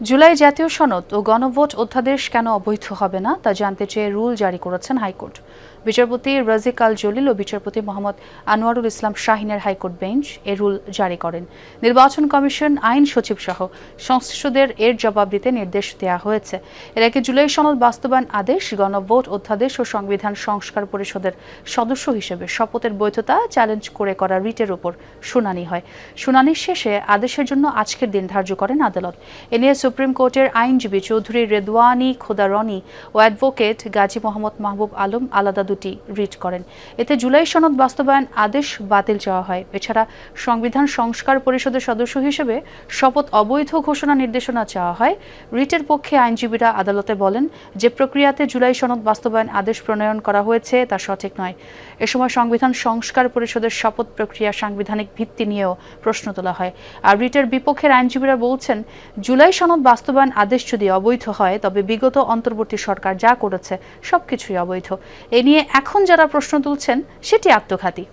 জুলাই জাতীয় সনদ ও গণভোট অধ্যাদেশ কেন অবৈধ হবে না তা জানতে চেয়ে রুল জারি করেছেন হাইকোর্ট। বিচারপতি রাজিক আল জলিল ও বিচারপতি মোহাম্মদ আনোয়ারুল ইসলাম শাহিনের হাইকোর্ট বেঞ্চ এ রুল জারি করেন। নির্বাচন কমিশন, আইন সচিব সহ সংশ্লিষ্টদের এর জবাব দিতে নির্দেশ দেওয়া হয়েছে। এর আগে জুলাই সনদ বাস্তবায়ন আদেশ, গণভোট অধ্যাদেশ ও সংবিধান সংস্কার পরিষদের সদস্য হিসেবে শপথের বৈধতা চ্যালেঞ্জ করে করা রিটের উপর শুনানি হয়। শুনানির শেষে আদেশের জন্য আজকের দিন ধার্য করেন আদালত। এ নিয়ে সুপ্রিম কোর্টের আইনজীবী চৌধুরী রেদওয়ানি খোদারনি ও অ্যাডভোকেট গাজী মোহাম্মদ মাহবুব আলম আলাদা দুটি রিট করেন। এতে জুলাই সনদ বাস্তবায়ন আদেশ বাতিল চাওয়া হয়। এছাড়া সংবিধান সংস্কার পরিষদের সদস্য হিসেবে শপথ অবৈধ ঘোষণা নির্দেশনা চাওয়া হয়। রিটের পক্ষে আইনজীবীরা আদালতে বলেন যে প্রক্রিয়াতে জুলাই সনদ বাস্তবায়ন আদেশ প্রণয়ন করা হয়েছে তা সঠিক নয়। এ সময় সংবিধান সংস্কার পরিষদের শপথ প্রক্রিয়া সাংবিধানিক ভিত্তি নিয়েও প্রশ্ন তোলা হয়। আর রিটের বিপক্ষের আইনজীবীরা বলছেন, জুলাই সনদ বাস্তবায়ন আদেশ যদি অবৈধ হয় তবে বিগত অন্তর্বর্তী সরকার যা করেছে সবকিছুই অবৈধ। এ নিয়ে এখন যারা প্রশ্ন তুলছেন সেটি আত্মঘাতী।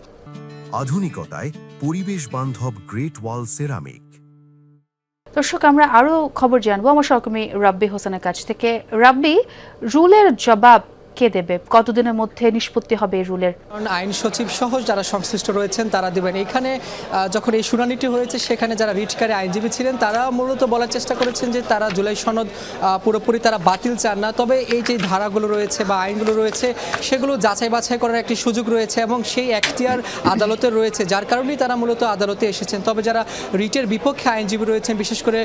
আধুনিকতায় পরিবেশ বান্ধব গ্রেট ওয়াল সেরামিক। দর্শক, আমরা আরো খবর জানবো আমার সহকর্মী রাব্বি হোসেনের কাছ থেকে। রাব্বি, রুলের জবাব কে দেবে? কতদিনের মধ্যে নিষ্পত্তি হবে এই রুলের? আইন সচিব সহ যারা সংশ্লিষ্ট রয়েছেন তারা দেবেন। এখানে যখন এই শুনানিটি হয়েছে সেখানে যারা রিটকারী আইনজীবী ছিলেন তারা মূলত বলার চেষ্টা করেছেন যে তারা জুলাই সনদ পুরোপুরি তারা বাতিল চান না, তবে এই যে ধারাগুলো রয়েছে বা আইনগুলো রয়েছে সেগুলো যাচাই বাছাই করার একটি সুযোগ রয়েছে এবং সেই এখতিয়ার আদালতের রয়েছে, যার কারণেই তারা মূলত আদালতে এসেছেন। তবে যারা রিটের বিপক্ষে আইনজীবী রয়েছেন, বিশেষ করে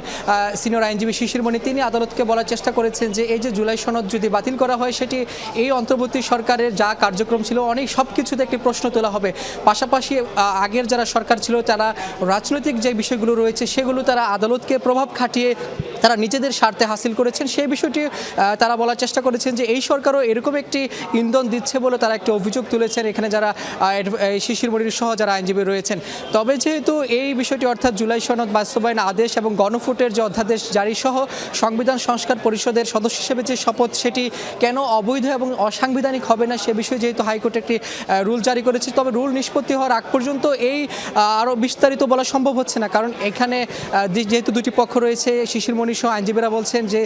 সিনিয়র আইনজীবী শিশির মণি, তিনি আদালতকে বলার চেষ্টা করেছেন যে এই যে জুলাই সনদ যদি বাতিল করা হয় সেটি এই অন্তর্বর্তী সরকারের যা কার্যক্রম ছিল অনেক সব কিছুতে একটি প্রশ্ন তোলা হবে। পাশাপাশি আগের যারা সরকার ছিল তারা রাজনৈতিক যে বিষয়গুলো রয়েছে সেগুলো তারা আদালতকে প্রভাব খাটিয়ে তারা নিজেদের স্বার্থে হাসিল করেছেন, সেই বিষয়টি তারা বলার চেষ্টা করেছেন যে এই সরকারও এরকম একটি ইন্ধন দিচ্ছে বলে তারা একটি অভিযোগ তুলেছেন এখানে যারা শিশির মনির সহ যারা আইনজীবী রয়েছেন। তবে যেহেতু এই বিষয়টি অর্থাৎ জুলাই সনদ বাস্তবায়ন আদেশ এবং গণভোটের যে অধ্যাদেশ জারি সহ সংবিধান সংস্কার পরিষদের সদস্য হিসেবে যে শপথ সেটি কেন অবৈধ এবং অসাংবিধানিক হবে না সে বিষয়ে যেহেতু হাইকোর্ট একটি রুল জারি করেছে, তবে রুল নিষ্পত্তি হওয়ার আগ পর্যন্ত এই আরও বিস্তারিত বলা সম্ভব হচ্ছে না, কারণ এখানে যেহেতু দুটি পক্ষ রয়েছে, শিশির মনি সহ আইনজীবীরা বলছেন যে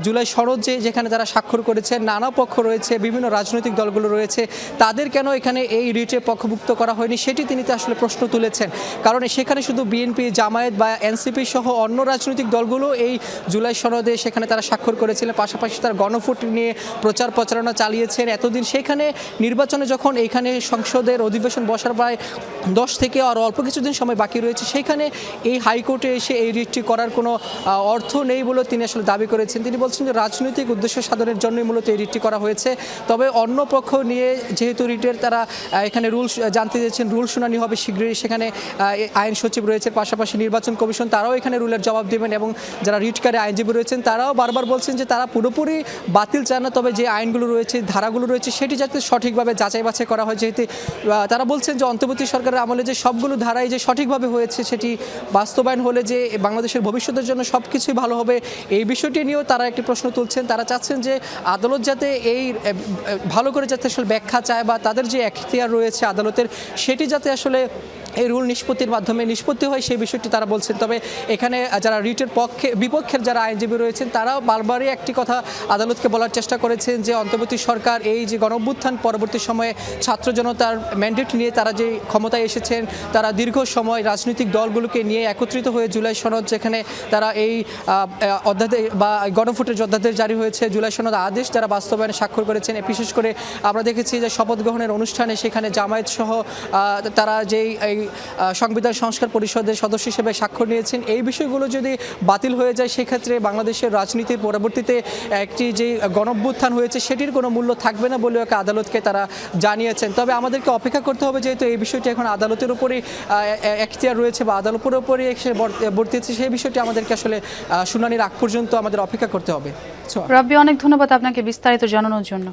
জুলাই সনদ যেখানে তারা স্বাক্ষর করেছে, নানা পক্ষ রয়েছে, বিভিন্ন রাজনৈতিক দলগুলো রয়েছে, তাদের কেন এখানে এই রিটে পক্ষভুক্ত করা হয়নি সেটি তিনি তো আসলে প্রশ্ন তুলেছেন। কারণ সেখানে শুধু বিএনপি, জামায়াত বা এনসিপি সহ অন্য রাজনৈতিক দলগুলো এই জুলাই সনদে সেখানে তারা স্বাক্ষর করেছিলেন, পাশাপাশি তার গণভোট নিয়ে প্রচার প্রচারণা চালিয়েছেন এতদিন। সেখানে নির্বাচনে যখন এইখানে সংসদের অধিবেশন বসার প্রায় 10 থেকে আর অল্প কিছুদিন সময় বাকি রয়েছে, সেখানে এই হাইকোর্টে এসে এই রিটটি করার কোনো অর্থ নেই বলে তিনি আসলে দাবি করেছেন। তিনি বলছেন যে রাজনৈতিক উদ্দেশ্য সাধনের জন্যই মূলত এই রিটটি করা হয়েছে। তবে অন্য পক্ষ নিয়ে যেহেতু রিটের তারা এখানে রুল জানতে চেয়েছেন, রুল শুনানি হবে শীঘ্রই, সেখানে আইন সচিব রয়েছে, পাশাপাশি নির্বাচন কমিশন তারাও এখানে রুলের জবাব দেবেন এবং যারা রিটকারী আইনজীবী রয়েছেন তারাও বারবার বলছেন যে তারা পুরোপুরি বাতিল চান না, তবে যে আইনগুলো রয়েছে, ধারাগুলো রয়েছে সেটি যাতে সঠিকভাবে যাচাই বাছাই করা হয়। যেহেতু তারা বলছেন যে অন্তর্বর্তী সরকারের আমলে যে সবগুলো ধারাই যে সঠিকভাবে হয়েছে সেটি বাস্তবায়ন হলে যে বাংলাদেশের ভবিষ্যতের জন্য সব কিছুই ভালো হবে, এই বিষয়টি নিয়েও তারা একটি প্রশ্ন তুলছেন। তারা চাচ্ছেন যে আদালত যাতে এই ভালো করে যাতে আসলে ব্যাখ্যা চায় বা তাদের যে এখতিয়ার রয়েছে আদালতের সেটি যাতে আসলে এই রুল নিষ্পত্তির মাধ্যমে নিষ্পত্তি হয় সেই বিষয়টি তারা বলছেন। তবে এখানে যারা রিটের বিপক্ষের যারা আইনজীবী রয়েছেন তারাও বারবারই একটি কথা আদালতকে বলার চেষ্টা করেছেন যে অন্তর্বর্তী সরকার এই যে গণঅভ্যুত্থান পরবর্তী সময়ে ছাত্র জনতার ম্যান্ডেট নিয়ে তারা যে ক্ষমতায় এসেছেন, তারা দীর্ঘ সময় রাজনৈতিক দলগুলোকে নিয়ে একত্রিত হয়ে জুলাই সনদ, যেখানে তারা এই অধ্যাদেশ বা গণভোটের যে অধ্যাদেশ জারি হয়েছে, জুলাই সনদ আদেশ যারা বাস্তবায়নে স্বাক্ষর করেছেন, বিশেষ করে আমরা দেখেছি যে শপথ গ্রহণের অনুষ্ঠানে সেখানে জামায়াত সহ তারা যেই সংবিধান সংস্কার পরিষদের সদস্য হিসেবে স্বাক্ষর নিয়েছেন, এই বিষয়গুলো যদি বাতিল হয়ে যায় সেক্ষেত্রে বাংলাদেশের রাজনীতির পরবর্তীতে একটি যে গণঅভ্যুত্থান হয়েছে সেটির কোনো মূল্য থাকবে না বলেও আদালতকে তারা জানিয়েছেন। তবে আমাদেরকে অপেক্ষা করতে হবে, যেহেতু এই বিষয়টি এখন আদালতের উপরই এখতিয়ার রয়েছে বা আদালতের উপরই এসে বর্তিয়েছে, সেই বিষয়টি আমাদেরকে আসলে শুনানির আগ পর্যন্ত আমাদের অপেক্ষা করতে হবে। রাব্বি, অনেক ধন্যবাদ আপনাকে বিস্তারিত জানানোর জন্য।